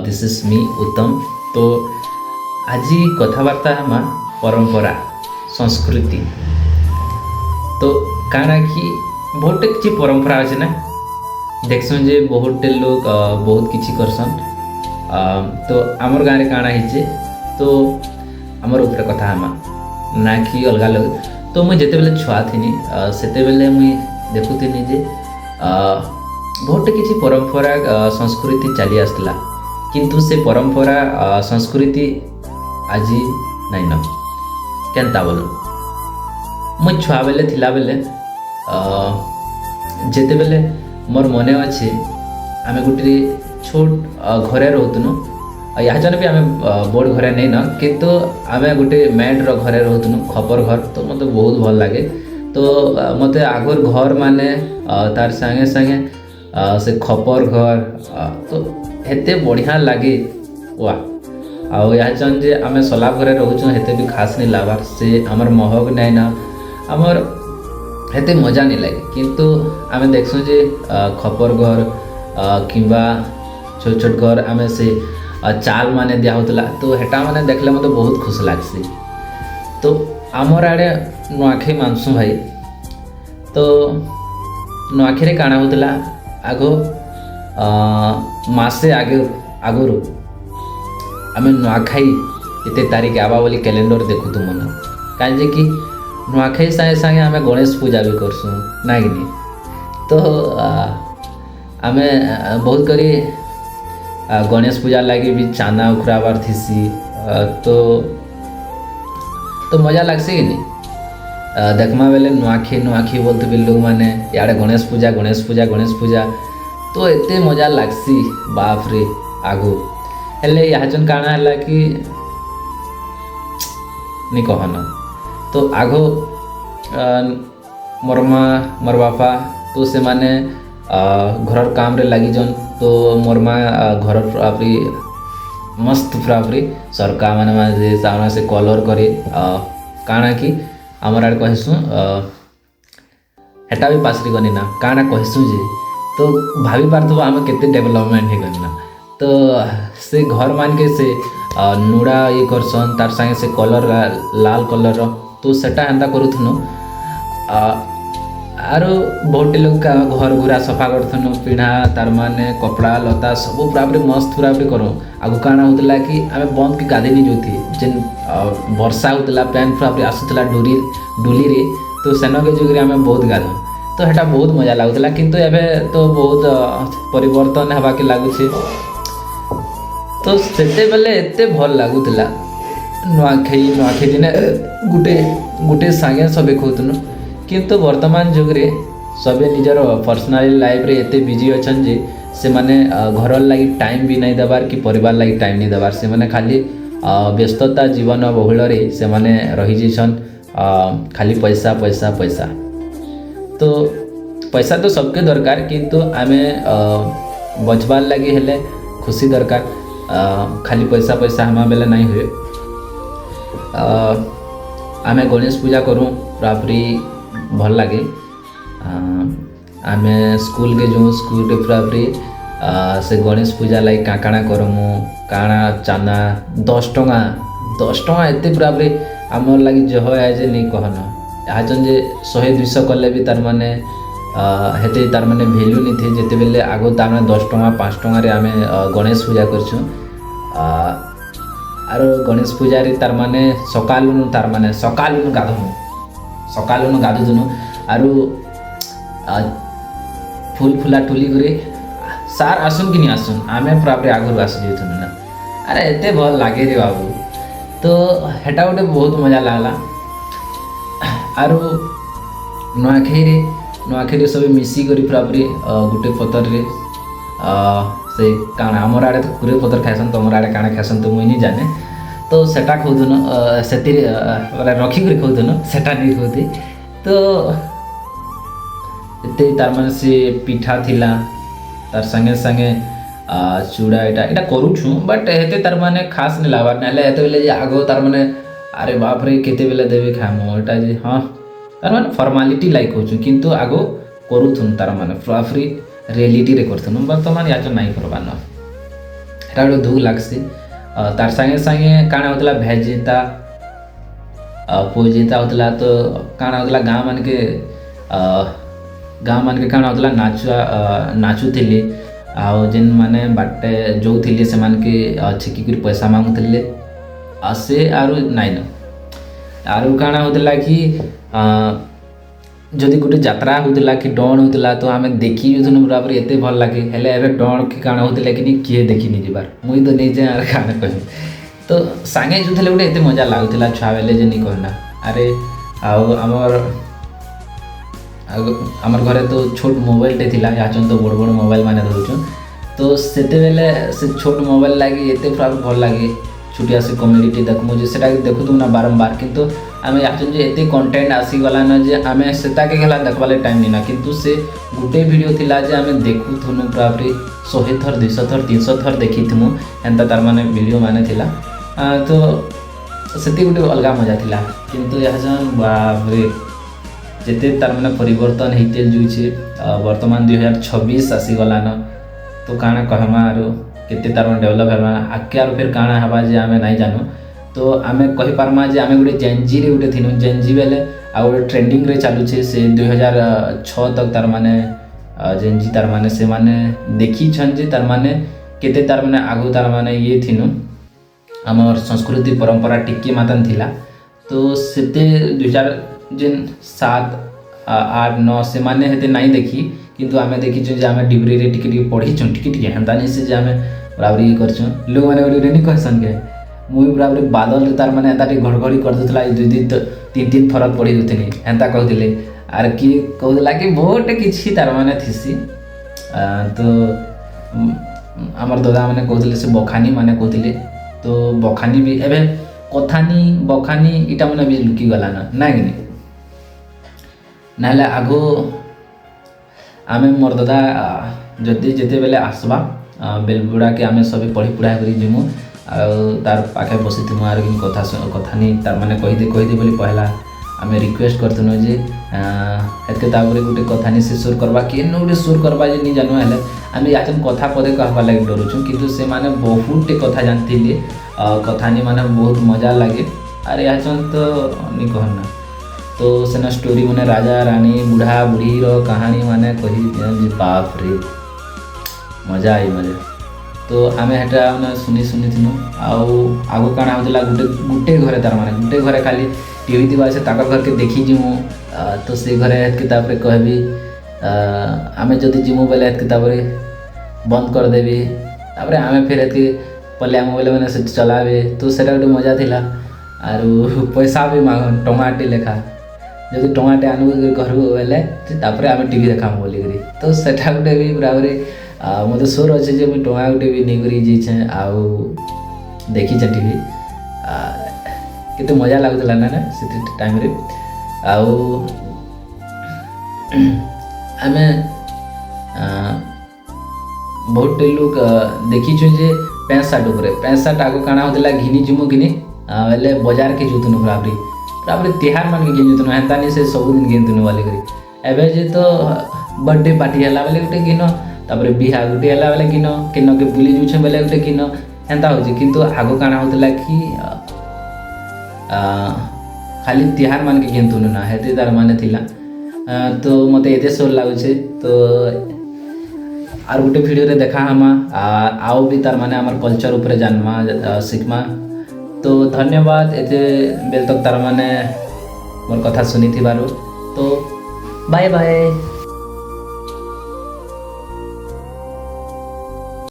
This is me उत्तम। तो आज कथबार्ता हम परंपरा संस्कृति। तो काଣା कि बहुत किसी परंपरा अच्छे ना देखसन जे बहुत लोग बहुत किसी करसन। तो आमर गाँव में काଣା है तो आमर ऊपर कथा हम ना कि अलग लोग। तो मुझे जिते छुआ थी से मुई देखुनी जे बहुत किसी परंपरा संस्कृति चली आसला किंतु से परंपरा संस्कृति आज नाइन केनता बोल मु छुआ बेले थिला बेले जेते बेले मोर मने अच्छे आम गोटे छोट घरे रोतनु या जन भी आम बड़ घरे नहीं न किंतु आम गोटे मैट्र घरे रोतनु खपर घर। तो मत बहुत भल लगे। तो मत आगर घर माने तार संगे संगे से खपर घर तो हेते बढ़िया लगे वा आउ याचन जे आम सलाब घरे रोचु हेते भी खास नहीं लाबार से आमर महक नहीं ना आमर हेते मजा नहीं लगे। किंतु आम देखसु जे खपर घर किंबा छोट छोट घर आम से चाल माने दिया होतला तो हेटा माने देखले मते बहुत खुश लागसी। तो आमर आड़े नुआखाई मानसु भाई। तो नुआखाई रे काଣା होतला आगो मासे आगे आगुरु आम नुआखाई इते तारीख आवा बोली कैलेंडर देखु तुम मन कहीं कि नुआखाई सागे सागे आम गणेश पूजा भी करसु ना कि। तो आम बहुत करी गणेश पूजा लगे भी चाना उखराबार थीसी तो मजा लगसी कि नहीं देखमा बेले नुआखाई नुआखाई बोलते भी लोग माने याड़े गणेश पूजा गणेश पूजा गणेश पूजा तो एते मजा लागसी बाप रे आगो हेले याचन काଣା है कि नहीं कहन। तो आगो मोर माँ मोर बापा तो से माने घर काम रे लगी जन। तो मोर माँ घर पूरापूरी मस्त पूरापूरी सरका माने सामना से कलर करे काଣା कि आमर आड़े कहसु हेटा भी पासरी गनी ना काଣା कहसु जे तो भाभी पार्थब आम केते डेवलपमेंट हो गना। तो से घर मान के से नुड़ा ये करसन तार संगे से कलर लाल कलर तो सेटा हेन्ता करूथनु आरो बहुत लोग का घर घुरा सफा करथनु पिढ़ा तार माने कपड़ा लता सब पूरापूरी मस्त पूरापूरी करो। आगु काଣା होतला कि आम बंद की गाधी नहीं जोथी जेन वर्षा होतला पैन पूरापूरी आसुतला डुली रे तो सेन के जुग आम बहुत गाधु तो हेटा बहुत मजा लगुला। किंतु एबे तो बहुत परिवर्तन हवा के लगुचे। तो सेते बेले एते भल लगुला नुआखाई दिन गुटे गुटे संगे सबे खोतनु। किंतु वर्तमान जुग रे सबे निजर पर्सनल लाइफ रे एते बिजी अछन जे से माने घर लगी टाइम भी नहीं देवार कि परिवार लगी टाइम नहीं देवार से माने खाली व्यस्तता जीवन बहुल रे से माने रही जैसन खाली पैसा पैसा पैसा। तो पैसा तो सबके दरकार किंतु आमे बचबार लगी हेले खुशी दरकार खाली पैसा पैसा हमा बेले नहीं हुए। आमे गणेश पूजा करूँ पूरापूरी भल लगे। आमे स्कूल के जो स्कूल के पूरापूरी से गणेश पूजा लगे काଣା करमु काଣା चाना 10 टଙ୍କା एते पूरापूरी आमर लगी जह है जे नहीं कहन याचन जे 100-200 कले भी तार माने हेते तार माने वैल्यू नहीं थे जेते बेले आगो तार माने 10 टଙ୍କା 5 टଙ୍କା रे आमे गणेश पूजा करछु। आरो गणेश पूजा रे तार माने सकालुनु गाधुनु आरो फूल फुला टुली करे सार आसुन कि नहीं आसुन आमे पूरापूरी आगु आसु जेथुन ना अरे एते भल लागे रे बाबू। तो हेटा गोटे बहुत मजा लागला। आरो नुआखाई रे सब मिसी करी पूरापूरी गुटे पतर रे से काଣା आमर आड़े तो कुरे पतर खाएसन तमर आड़े काଣା खाएसन तो मुई नहीं जाने। तो सेटा खोदुन से रखी कर खोदुन सेटा नहीं खोदी। तो एते तार माने से पिठा थिला तार संगे संगे चूड़ा एटा करूछु बट हेते तार माने खास नहीं लाबार नाले हेते बेले आगो तार माने अरे बाप रे केते बेले देबे खामो एटा जे हाँ तार माने फॉर्मालिटी लाइक होछु किंतु आगो करूथुन तार माने पूरापूरी रियलिटी रे करथुन वर्तमान याचन नहीं करबान ସେଟା ଗୋଟେ ଦୁଃଖ ଲାଗ୍ସି। ତାର୍ ସାଙ୍ଗେ ସାଙ୍ଗେ କାଣା ହେଉଥିଲା ଭେଜ୍ ଜିତା ପୁଅ ଜିତା ହେଉଥିଲା ତ କାଣା ହେଉଥିଲା ଗାଁ ମାନକେ କାଣା ହେଉଥିଲା ନାଚୁଥିଲେ ଆଉ ଯେନ୍ ମାନେ ବାଟେ ଯୋଉଥିଲେ ସେମାନକେ ଛିକିକିରି ପଇସା ମାଗୁଥିଲେ ଆଉ ସେ ଆରୁ ନାଇଁନ ଆରୁ କାଣା ହେଉଥିଲା କି ଯଦି ଗୋଟେ ଯାତ୍ରା ହେଉଥିଲା କି ଡଣ ହେଉଥିଲା ତ ଆମେ ଦେଖି ଯାଉଥିଲୁ ବରାବର ଏତେ ଭଲ ଲାଗେ। ହେଲେ ଏବେ ଡଣ କି କାଣା ହେଉଥିଲା କି କିଏ ଦେଖିନି ଯିବାର ମୁଇଁ ତ ନେଇଯାଏ ଆର୍ କାଣା କହିବି ତ ସାଙ୍ଗେ ଯାଉଥିଲେ ଗୋଟେ ଏତେ ମଜା ଲାଗୁଥିଲା ଛୁଆ ବେଲେ ଯେ ନି କହିନା। ଆରେ ଆଉ ଆମର ଘରେ ତ ଛୋଟ ମୋବାଇଲଟେ ଥିଲା ଯାଚନ୍ ତ ବଡ଼ ବଡ଼ ମୋବାଇଲ ମାନେ ଧରୁଛନ୍ ତ ସେତେବେଲେ ସେ ଛୋଟ ମୋବାଇଲ ଲାଗି ଏତେ ପୁରା ଭଲ ଲାଗେ ଛୁଟିଆ ସେ କମେଡ଼ିଟେ ଦେଖମୁ ଯେ ସେଟା ଦେଖୁଥିବୁ ନା ବାରମ୍ବାର କିନ୍ତୁ ଆମେ ଯାଚନ୍ ଯେ ଏତେ କଣ୍ଟେଣ୍ଟ ଆସିଗଲାନ ଯେ ଆମେ ସେଟାକେ ହେଲା ଦେଖବାର୍ ଟାଇମ୍ ନିନା କିନ୍ତୁ ସେ ଗୋଟେ ଭିଡ଼ିଓ ଥିଲା ଯେ ଆମେ ଦେଖୁଥୁନୁ ପୁରାପୁରି 100 ଥର 200 ଥର 300 ଥର ଦେଖିଥିମୁ ଏନ୍ତା ତାର ମାନେ ଭିଡ଼ିଓ ମାନେ ଥିଲା ତ ସେଠି ଗୋଟେ ଅଲଗା ମଜା ଥିଲା। କିନ୍ତୁ ଯାଚନ୍ ବାପରେ ଯେତେ ତାର ମାନେ ପରିବର୍ତ୍ତନ ହେଇତେ ଯାଉଛେ ବର୍ତ୍ତମାନ 2026 ଆସିଗଲାନ ତ କାଣା କହେମା ଆରୁ କେତେ ତାର ମାନେ ଡେଭଲପ୍ ହେବା ଆଗ୍କେ ଆରୁ ଫେର୍ କାଣା ହେବା ଯେ ଆମେ ନାଇଁ ଜାନୁ। ତ ଆମେ କହିପାର୍ମା ଯେ ଆମେ ଗୋଟେ ଜେନ୍ଜିରେ ଗୋଟେ ଥିନୁ ଜେନ୍ଜି ବେଲେ ଆଉ ଗୋଟେ ଟ୍ରେଣ୍ଡିଂରେ ଚାଲୁଛେ ସେ 2006 ତକ୍ ତାର ମାନେ ଜେନ୍ଜି ତାର ମାନେ ସେମାନେ ଦେଖିଛନ୍ ଯେ ତାର ମାନେ କେତେ ତାର ମାନେ ଆଗୁ ତାର ମାନେ ଇଏ ଥିନୁ ଆମର ସଂସ୍କୃତି ପରମ୍ପରା ଟିକେ ମାତନ୍ ଥିଲା। ତ ସେତେ 2007 8 9 ସେମାନେ ହେତେ ନାଇଁ ଦେଖି କିନ୍ତୁ ଆମେ ଦେଖିଛୁ ଯେ ଆମେ ଡିଗ୍ରୀରେ ଟିକେ ପଢ଼ିଛୁ ଟିକେ ହେନ୍ତା ନାଇଁ ସେ ଯେ ଆମେ ବରାବରି ଇଏ କରିଛୁ ଲୋକମାନେ ଗୋଟେ ନି କହିସନ୍ କେ ମୁଇଁ ବରାବରି ବାଦଲରେ ତାର ମାନେ ଏନ୍ତା ଟିକେ ଘଡ଼ଘଡ଼ି କରିଦେଉଥିଲା 2-3 ଥର ପଢ଼ି ଦେଉଥିଲି ଏନ୍ତା କହୁଥିଲେ ଆର୍ କିଏ କହୁଥିଲା କି ବହୁତ କିଛି ତାର ମାନେ ଥିସି ତ ଆମର ଦାଦା ମାନେ କହୁଥିଲେ ସେ ବଖାନୀ ମାନେ କହୁଥିଲେ ତ ବଖାନୀ ବି ଏବେ କଥାନି ବଖାନୀ ଇଟା ମାନେ ବି ଲୁକିଗଲାନ ନାଇଁ କି ନାହେଲେ ଆଗୁ ଆମେ ମୋର୍ ଦାଦା ଯଦି ଯେତେବେଲେ ଆସ୍ବା ବେଲବୁଡ଼ାକେ ଆମେ ସବେ ପଢ଼ି ପୁଢ଼ା କରି ଯିମୁ ଆଉ ତାର୍ ପାଖେ ବସିଥିମୁ ଆର୍ କି କଥାନି ତାର୍ ମାନେ କହିଦେ ବୋଲି ପହଲା ଆମେ ରିକ୍ୱେଷ୍ଟ କରିଥିନୁ ଯେ ଏତେ ତାପରେ ଗୋଟେ କଥାନି ସେ ସୁର କରବା କି ଗୋଟେ ସୁର କରବା ଯେ ନି ଜାନୁ ହେଲେ ଆମେ ଯାଚନ୍ କଥା ପଦେ କହିବାର୍ ଲାଗି ଡରୁଛୁ କିନ୍ତୁ ସେମାନେ ବହୁତଟେ କଥା ଜାଣିଥିଲେ କଥାନି ମାନେ ବହୁତ ମଜା ଲାଗେ ଆରେ ଯାଚନ୍ ତ ନି कहନା तो सेना स्टोरी मैंने राजा रानी बुढ़ा बुढ़ी कहानी मैंने कही बाप रे मजा आई मजा तो आम हेटा शुनी थी आगु काଣା होता गुटे घरे तार माने गुटे घरे खाली टीवी थी से ताक घर के देखी जिमु तो से घरे हेतके तापर कहबी आमे जदि जिमु बेले हेतके तापर बंद करदेवी तापर आमे फिर हेतके पले आम बेले मैंने से चलाबे तो सेटा गोटे मजा थिला आरु पैसा भी मागन टमाटे लेखा जदि टमाटे आनु घर बेले तापर आम टीवी देखामु बोलिकी तो सेटा गोटे भी बराबरी मत सोर अच्छे जे मुझे टमा गोटे भी नहीं जाइछे आउ देखीचे टीवी केते मजा लगुला ना से टाइम रे आउ आमे बहुत लोग देखीछु जे पैंट शर्ट आगो काଣା होता घिनी जिमु घिनी बेले बाजार के जुतनु बराबरी तिहार मान के घिनुतनु हेन्ता नहीं से सब दिन घिनुतनु वाली करी एबे जे तो बर्थडे पार्टी हला बेले गोटे घिन तापर बिहा गोटे हला बेले घिन किन के बुली जुछ बेले गोटे घिन हेन्ता होची किंतु आगो काଣା होता कि खाली तिहार मान के घिनुतनु ना हेते तार माने थिला तो मते एते सोर लागुछे तो आर गोटे वीडियो रे देखा हमा आओ भी तार माने हमर कल्चर ऊपर जानमा सिखमा तो धन्यवाद एते बेल तक तार माने मोर कथा सुनी थिबारु तो बाय बाय।